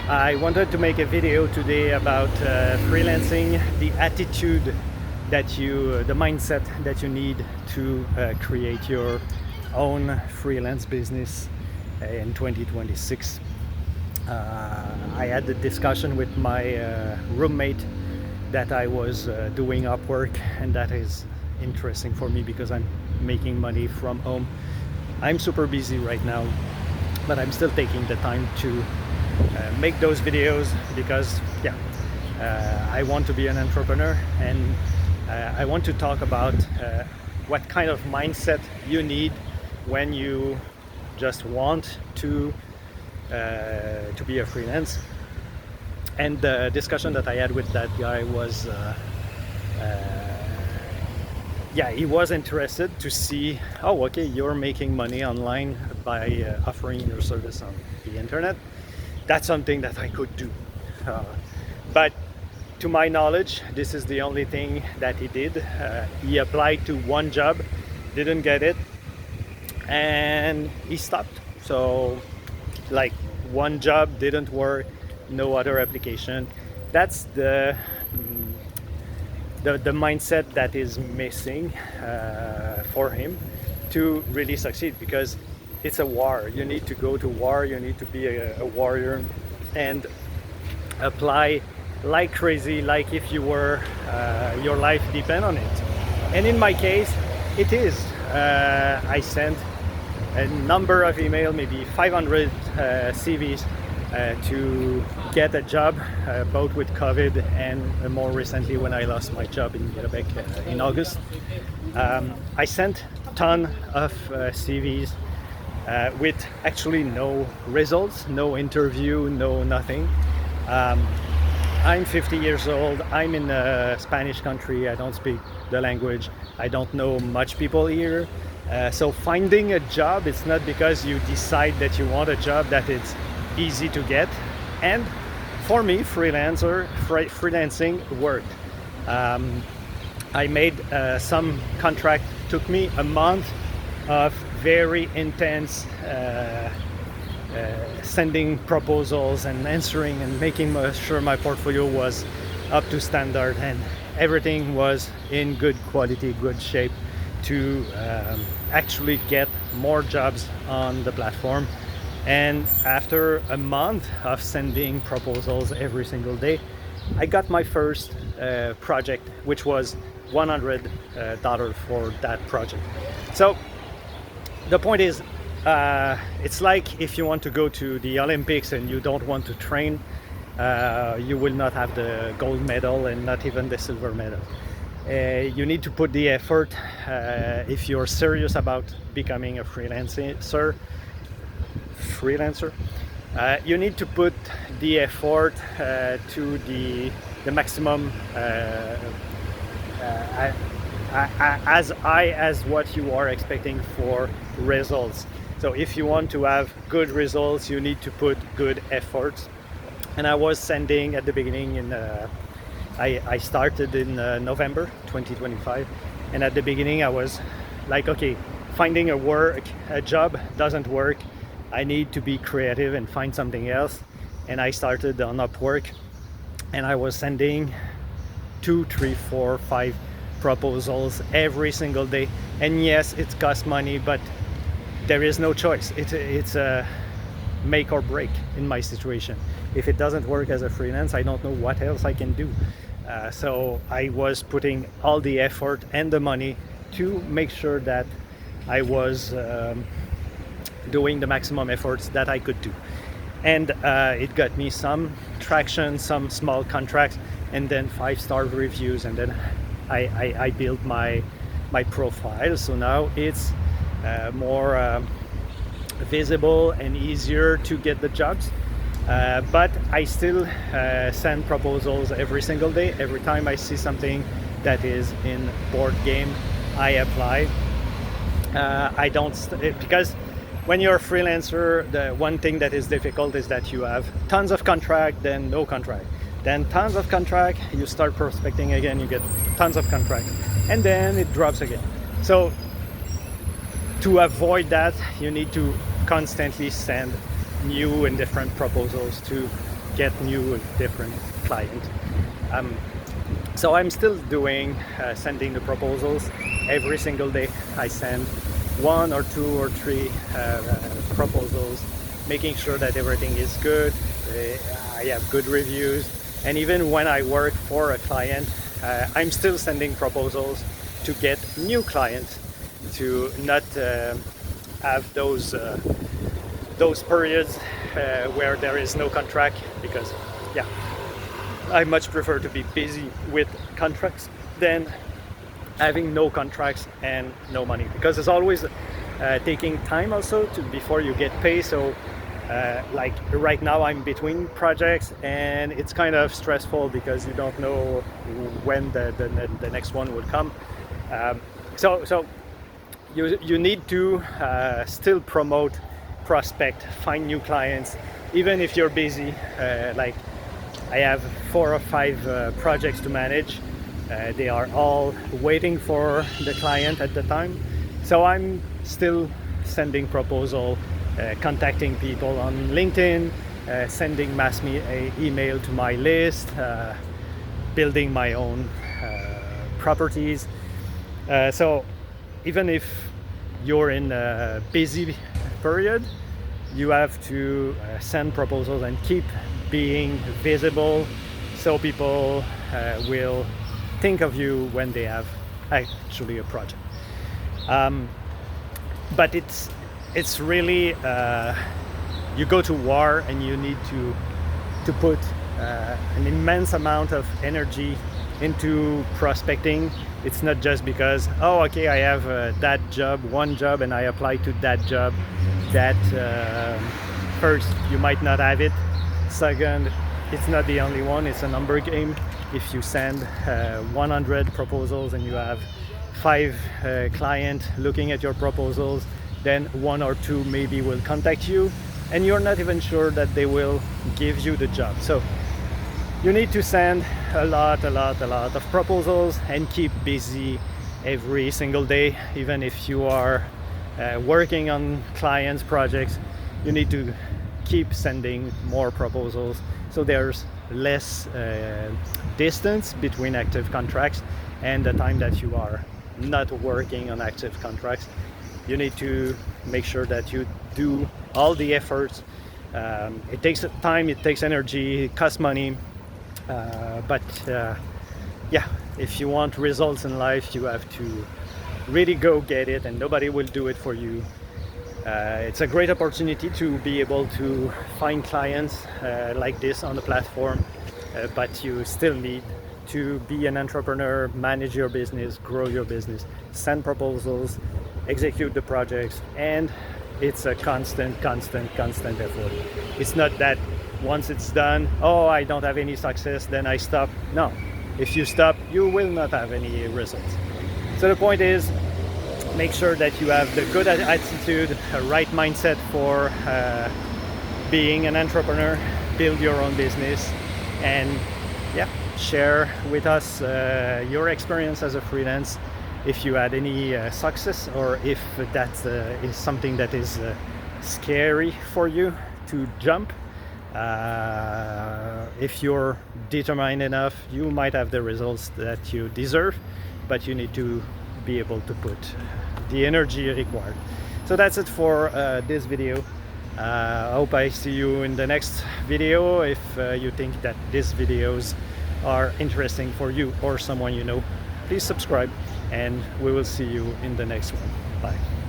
I wanted to make a video today about freelancing, the attitude that the mindset that you need to create your own freelance business in 2026. I had the discussion with my roommate that I was doing Upwork, and that is interesting for me because I'm making money from home. I'm super busy right now, but I'm still taking the time to make those videos because I want to be an entrepreneur, and I want to talk about what kind of mindset you need when you just want to be a freelance. And the discussion that I had with that guy was he was interested to see, oh, okay, you're making money online by offering your service on the internet. That's something that I could do. But to my knowledge, this is the only thing that he did. He applied to one job, didn't get it, and he stopped. So, like, one job didn't work, no other application. That's the mindset that is missing for him to really succeed, because it's a war. You need to go to war, you need to be a warrior and apply like crazy, like if you were your life depend on it. And in my case, it is. I sent a number of emails, maybe 500 CVs to get a job, both with COVID and more recently when I lost my job in Quebec in August. I sent a ton of CVs with actually no results, no interview, no nothing. I'm 50 years old, I'm in a Spanish country, I don't speak the language, I don't know much people here. So finding a job, it's not because you decide that you want a job that it's easy to get. And for me, freelancing worked. I made some contract, took me a month of very intense sending proposals and answering and making sure my portfolio was up to standard and everything was in good quality, good shape to actually get more jobs on the platform. And after a month of sending proposals every single day, I got my first project, which was $100 for that project. So the point is, it's like if you want to go to the Olympics and you don't want to train, you will not have the gold medal and not even the silver medal. You need to put the effort if you're serious about becoming a freelancer. You need to put the effort to the maximum as high as what you are expecting for results. So if you want to have good results, you need to put good efforts. And I was sending at the beginning I started in November 2025, and at the beginning I was like, okay, finding a job doesn't work. I need to be creative and find something else. And I started on Upwork, and I was sending 2, 3, 4, 5 proposals every single day. And yes, it costs money, but there is no choice. It's a make or break in my situation. If it doesn't work as a freelance, I don't know what else I can do. So I was putting all the effort and the money to make sure that I was doing the maximum efforts that I could do. And it got me some traction, some small contracts, and then 5-star reviews, and then I built my profile. So now it's more visible and easier to get the jobs. But I still send proposals every single day. Every time I see something that is in board game, I apply. I don't because when you're a freelancer, the one thing that is difficult is that you have tons of contract, then no contract, then tons of contract, you start prospecting again, you get tons of contract, and then it drops again. So to avoid that, you need to constantly send new and different proposals to get new different clients. So I'm still doing sending the proposals every single day. I send 1 or 2 or 3 proposals, making sure that everything is good. I have good reviews, and even when I work for a client, I'm still sending proposals to get new clients, to not have those periods where there is no contract, because yeah, I much prefer to be busy with contracts than having no contracts and no money, because it's always taking time also before you get paid. So like right now I'm between projects, and it's kind of stressful because you don't know when the next one will come. So you need to still promote, prospect, find new clients, even if you're busy. Like I have 4 or 5 projects to manage. They are all waiting for the client at the time. So I'm still sending proposal, contacting people on LinkedIn, sending mass email to my list, building my own properties. So even if you're in a busy period, you have to send proposals and keep being visible, so people will think of you when they have actually a project. But it's really you go to war, and you need to put an immense amount of energy into prospecting. It's not just because, oh, okay, I have that job, one job, and I apply to that job. That first, you might not have it. Second, it's not the only one. It's a number game. If you send 100 proposals and you have 5 clients looking at your proposals, then 1 or 2 maybe will contact you, and you're not even sure that they will give you the job. So you need to send a lot of proposals and keep busy every single day. Even if you are working on clients' projects, you need to keep sending more proposals, so there's less distance between active contracts and the time that you are not working on active contracts. You need to make sure that you do all the efforts. It takes time, it takes energy, it costs money, but yeah, if you want results in life, you have to really go get it, and nobody will do it for you. It's a great opportunity to be able to find clients like this on the platform, but you still need to be an entrepreneur, manage your business, grow your business, send proposals, execute the projects, and it's a constant effort. It's not that once it's done, oh, I don't have any success, then I stop. No, if you stop, you will not have any results. So the point is, make sure that you have the good attitude, a right mindset for being an entrepreneur, build your own business, and yeah, share with us your experience as a freelance. If you had any success, or if that is something that is scary for you to jump. If you're determined enough, you might have the results that you deserve, but you need to be able to put the energy required. So that's it for this video. I hope I see you in the next video. If you think that these videos are interesting for you or someone you know, please subscribe, and we will see you in the next one. Bye.